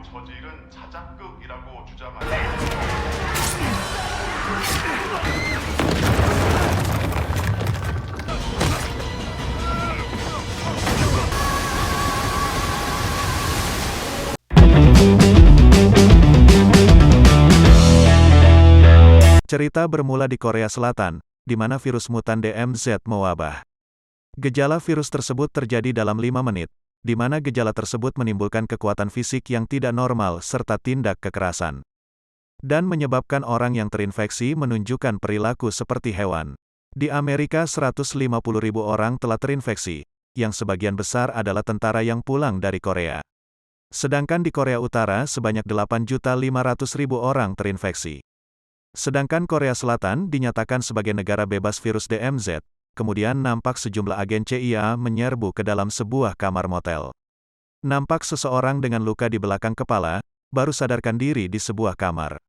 저지른 자작극이라고 주장하는 Cerita bermula di Korea Selatan, di mana virus mutan DMZ mewabah. Gejala virus tersebut terjadi dalam 5 menit, di mana gejala tersebut menimbulkan kekuatan fisik yang tidak normal serta tindak kekerasan. Dan menyebabkan orang yang terinfeksi menunjukkan perilaku seperti hewan. Di Amerika 150.000 orang telah terinfeksi, yang sebagian besar adalah tentara yang pulang dari Korea. Sedangkan di Korea Utara sebanyak 8.500.000 orang terinfeksi. Sedangkan Korea Selatan dinyatakan sebagai negara bebas virus DMZ, kemudian nampak sejumlah agen CIA menyerbu ke dalam sebuah kamar motel. Nampak seseorang dengan luka di belakang kepala, baru sadarkan diri di sebuah kamar.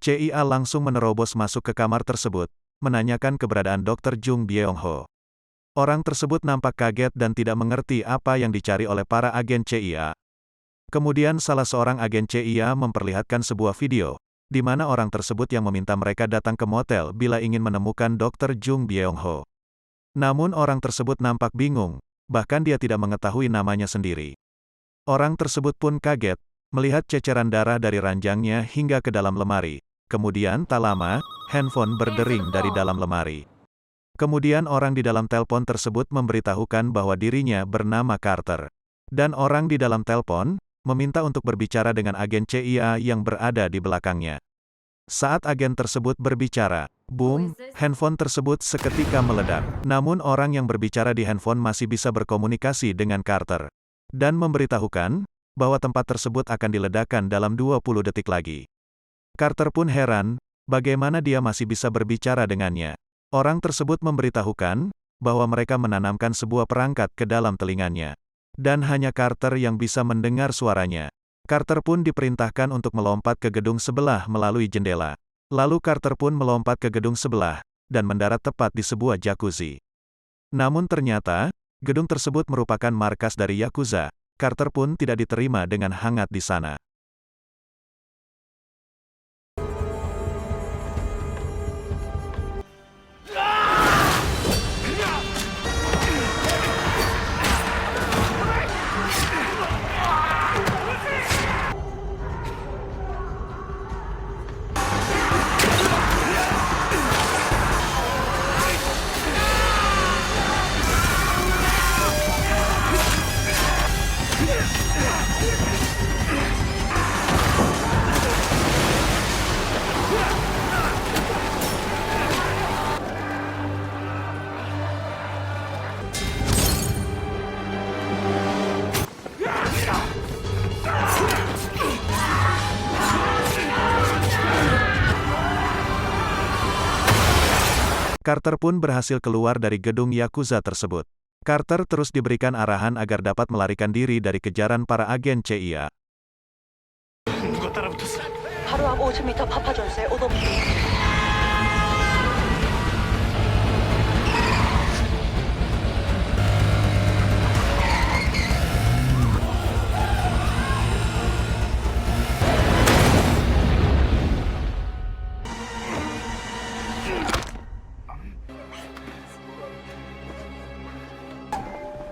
CIA langsung menerobos masuk ke kamar tersebut, menanyakan keberadaan Dr. Jung Byung-ho. Orang tersebut nampak kaget dan tidak mengerti apa yang dicari oleh para agen CIA. Kemudian salah seorang agen CIA memperlihatkan sebuah video, di mana orang tersebut yang meminta mereka datang ke motel bila ingin menemukan Dr. Jung Byung-ho. Namun orang tersebut nampak bingung, bahkan dia tidak mengetahui namanya sendiri. Orang tersebut pun kaget, melihat ceceran darah dari ranjangnya hingga ke dalam lemari. Kemudian tak lama, handphone berdering dari dalam lemari. Kemudian orang di dalam telepon tersebut memberitahukan bahwa dirinya bernama Carter. Dan orang di dalam telepon meminta untuk berbicara dengan agen CIA yang berada di belakangnya. Saat agen tersebut berbicara, boom, handphone tersebut seketika meledak. Namun orang yang berbicara di handphone masih bisa berkomunikasi dengan Carter. Dan memberitahukan bahwa tempat tersebut akan diledakkan dalam 20 detik lagi. Carter pun heran, bagaimana dia masih bisa berbicara dengannya. Orang tersebut memberitahukan bahwa mereka menanamkan sebuah perangkat ke dalam telinganya. Dan hanya Carter yang bisa mendengar suaranya. Carter pun diperintahkan untuk melompat ke gedung sebelah melalui jendela. Lalu Carter pun melompat ke gedung sebelah, dan mendarat tepat di sebuah jacuzzi. Namun ternyata, gedung tersebut merupakan markas dari Yakuza. Carter pun tidak diterima dengan hangat di sana. Carter pun berhasil keluar dari gedung Yakuza tersebut. Carter terus diberikan arahan agar dapat melarikan diri dari kejaran para agen CIA. 누가 따라붙었어? 바로 앞 50m 파파존스의 오도비.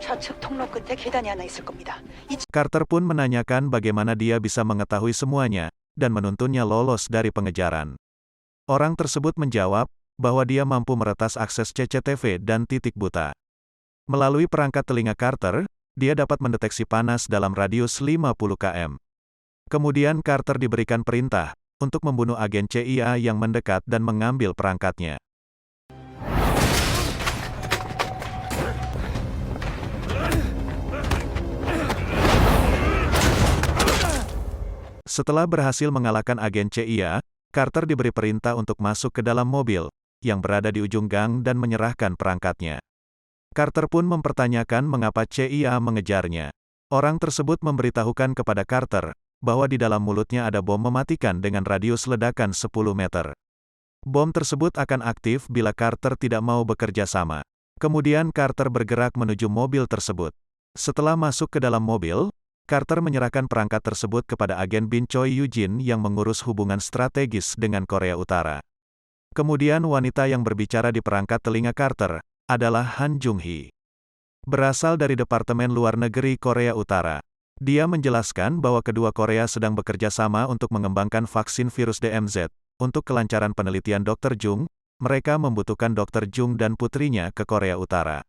좌측 통로 끝에 계단이 하나 있을 겁니다. Carter pun menanyakan bagaimana dia bisa mengetahui semuanya, dan menuntunnya lolos dari pengejaran. Orang tersebut menjawab, bahwa dia mampu meretas akses CCTV dan titik buta. Melalui perangkat telinga Carter, dia dapat mendeteksi panas dalam radius 50 km. Kemudian Carter diberikan perintah, untuk membunuh agen CIA yang mendekat dan mengambil perangkatnya. Setelah berhasil mengalahkan agen CIA, Carter diberi perintah untuk masuk ke dalam mobil, yang berada di ujung gang dan menyerahkan perangkatnya. Carter pun mempertanyakan mengapa CIA mengejarnya. Orang tersebut memberitahukan kepada Carter, bahwa di dalam mulutnya ada bom mematikan dengan radius ledakan 10 meter. Bom tersebut akan aktif bila Carter tidak mau bekerja sama. Kemudian Carter bergerak menuju mobil tersebut. Setelah masuk ke dalam mobil, Carter menyerahkan perangkat tersebut kepada agen Bin Choi Eugene yang mengurus hubungan strategis dengan Korea Utara. Kemudian wanita yang berbicara di perangkat telinga Carter adalah Han Jung-hee. Berasal dari Departemen Luar Negeri Korea Utara. Dia menjelaskan bahwa kedua Korea sedang bekerja sama untuk mengembangkan vaksin virus DMZ. Untuk kelancaran penelitian Dr. Jung, mereka membutuhkan Dr. Jung dan putrinya ke Korea Utara.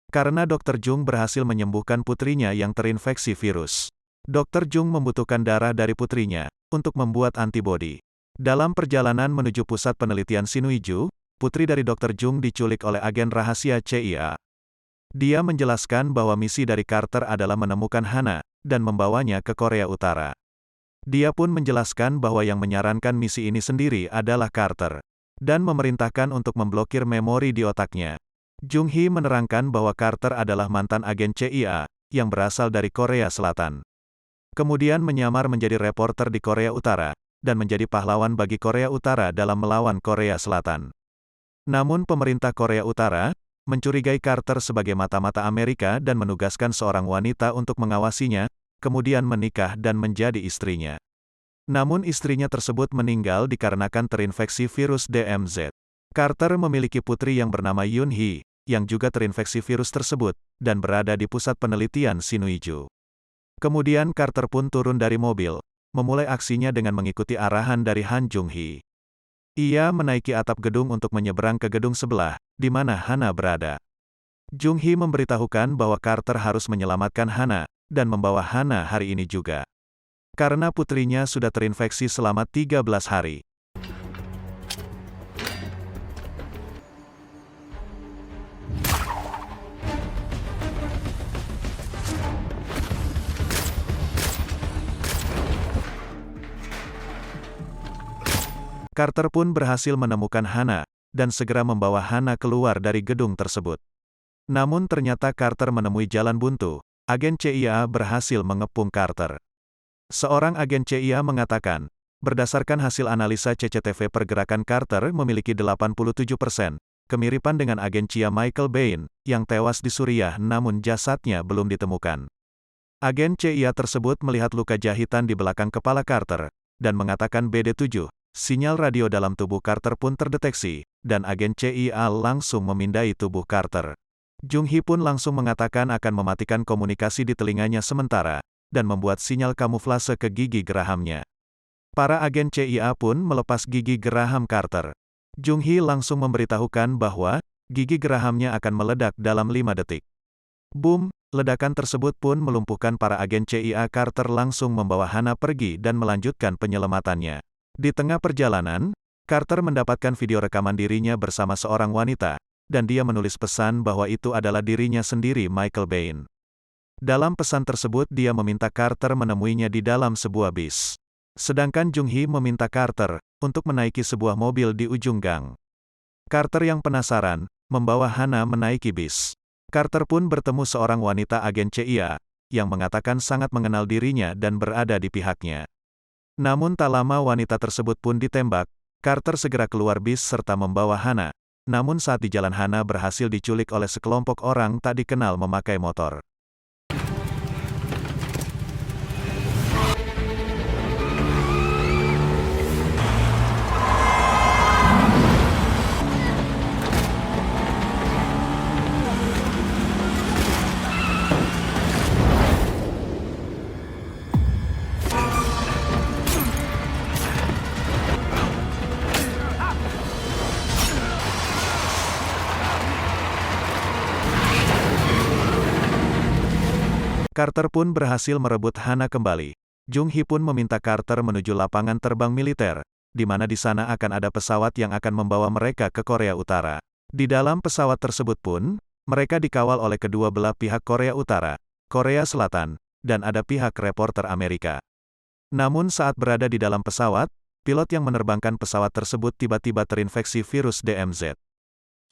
Karena Dr. Jung berhasil menyembuhkan putrinya yang terinfeksi virus. Dr. Jung membutuhkan darah dari putrinya untuk membuat antibodi. Dalam perjalanan menuju pusat penelitian Sinuiju, putri dari Dr. Jung diculik oleh agen rahasia CIA. Dia menjelaskan bahwa misi dari Carter adalah menemukan Hana dan membawanya ke Korea Utara. Dia pun menjelaskan bahwa yang menyarankan misi ini sendiri adalah Carter dan memerintahkan untuk memblokir memori di otaknya. Jung-hee menerangkan bahwa Carter adalah mantan agen CIA yang berasal dari Korea Selatan. Kemudian menyamar menjadi reporter di Korea Utara dan menjadi pahlawan bagi Korea Utara dalam melawan Korea Selatan. Namun pemerintah Korea Utara mencurigai Carter sebagai mata-mata Amerika dan menugaskan seorang wanita untuk mengawasinya, kemudian menikah dan menjadi istrinya. Namun istrinya tersebut meninggal dikarenakan terinfeksi virus DMZ. Carter memiliki putri yang bernama Yoon-hee, yang juga terinfeksi virus tersebut, dan berada di pusat penelitian Sinuiju. Kemudian Carter pun turun dari mobil, memulai aksinya dengan mengikuti arahan dari Han Jung-hee. Ia menaiki atap gedung untuk menyeberang ke gedung sebelah, di mana Hana berada. Jung-hee memberitahukan bahwa Carter harus menyelamatkan Hana, dan membawa Hana hari ini juga. Karena putrinya sudah terinfeksi selama 13 hari. Carter pun berhasil menemukan Hana, dan segera membawa Hana keluar dari gedung tersebut. Namun ternyata Carter menemui jalan buntu. Agen CIA berhasil mengepung Carter. Seorang agen CIA mengatakan, berdasarkan hasil analisa CCTV pergerakan Carter memiliki 87% kemiripan dengan agen CIA Michael Bain, yang tewas di Suriah namun jasadnya belum ditemukan. Agen CIA tersebut melihat luka jahitan di belakang kepala Carter, dan mengatakan BD7. Sinyal radio dalam tubuh Carter pun terdeteksi, dan agen CIA langsung memindai tubuh Carter. Jung-hee pun langsung mengatakan akan mematikan komunikasi di telinganya sementara, dan membuat sinyal kamuflase ke gigi gerahamnya. Para agen CIA pun melepas gigi geraham Carter. Jung-hee langsung memberitahukan bahwa gigi gerahamnya akan meledak dalam 5 detik. Boom! Ledakan tersebut pun melumpuhkan para agen CIA. Carter langsung membawa Hana pergi dan melanjutkan penyelamatannya. Di tengah perjalanan, Carter mendapatkan video rekaman dirinya bersama seorang wanita, dan dia menulis pesan bahwa itu adalah dirinya sendiri Michael Bain. Dalam pesan tersebut dia meminta Carter menemuinya di dalam sebuah bis. Sedangkan Jung-hee meminta Carter untuk menaiki sebuah mobil di ujung gang. Carter yang penasaran, membawa Hana menaiki bis. Carter pun bertemu seorang wanita agen CIA, yang mengatakan sangat mengenal dirinya dan berada di pihaknya. Namun tak lama wanita tersebut pun ditembak. Carter segera keluar bis serta membawa Hana. Namun saat di jalan Hana berhasil diculik oleh sekelompok orang tak dikenal memakai motor. Carter pun berhasil merebut Hana kembali. Jung-hee pun meminta Carter menuju lapangan terbang militer, di mana di sana akan ada pesawat yang akan membawa mereka ke Korea Utara. Di dalam pesawat tersebut pun, mereka dikawal oleh kedua belah pihak Korea Utara, Korea Selatan, dan ada pihak reporter Amerika. Namun saat berada di dalam pesawat, pilot yang menerbangkan pesawat tersebut tiba-tiba terinfeksi virus DMZ.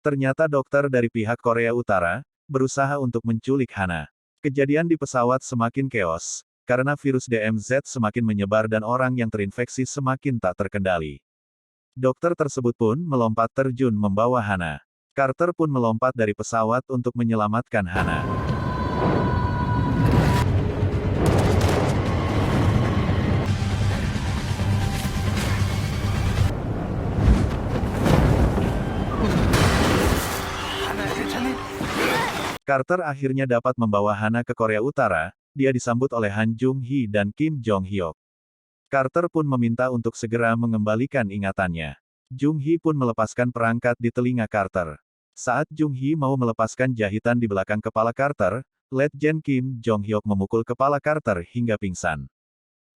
Ternyata dokter dari pihak Korea Utara berusaha untuk menculik Hana. Kejadian di pesawat semakin keos, karena virus DMZ semakin menyebar dan orang yang terinfeksi semakin tak terkendali. Dokter tersebut pun melompat terjun membawa Hana. Carter pun melompat dari pesawat untuk menyelamatkan Hana. Carter akhirnya dapat membawa Hana ke Korea Utara, dia disambut oleh Han Jung-hee dan Kim Jong-hyuk. Carter pun meminta untuk segera mengembalikan ingatannya. Jung-hee pun melepaskan perangkat di telinga Carter. Saat Jung-hee mau melepaskan jahitan di belakang kepala Carter, Letjen Kim Jong-hyuk memukul kepala Carter hingga pingsan.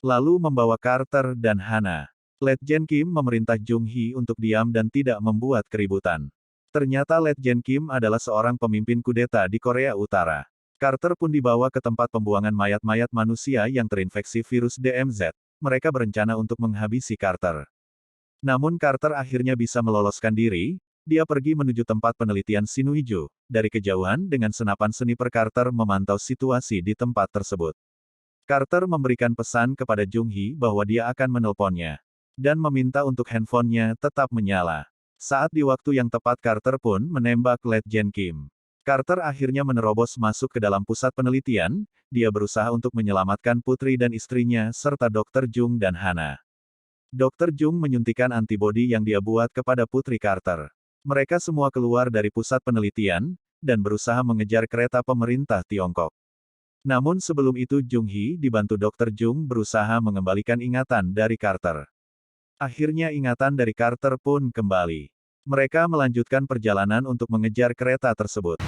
Lalu membawa Carter dan Hana. Letjen Kim memerintah Jung-hee untuk diam dan tidak membuat keributan. Ternyata Letjen Kim adalah seorang pemimpin kudeta di Korea Utara. Carter pun dibawa ke tempat pembuangan mayat-mayat manusia yang terinfeksi virus DMZ. Mereka berencana untuk menghabisi Carter. Namun Carter akhirnya bisa meloloskan diri. Dia pergi menuju tempat penelitian Sinuiju. Dari kejauhan dengan senapan sniper Carter memantau situasi di tempat tersebut. Carter memberikan pesan kepada Jung-hee bahwa dia akan menelponnya. Dan meminta untuk handphonenya tetap menyala. Saat di waktu yang tepat Carter pun menembak Letjen Kim. Carter akhirnya menerobos masuk ke dalam pusat penelitian. Dia berusaha untuk menyelamatkan putri dan istrinya serta Dr. Jung dan Hana. Dr. Jung menyuntikkan antibodi yang dia buat kepada putri Carter. Mereka semua keluar dari pusat penelitian, dan berusaha mengejar kereta pemerintah Tiongkok. Namun sebelum itu Jung-hee dibantu Dr. Jung berusaha mengembalikan ingatan dari Carter. Akhirnya ingatan dari Carter pun kembali. Mereka melanjutkan perjalanan untuk mengejar kereta tersebut.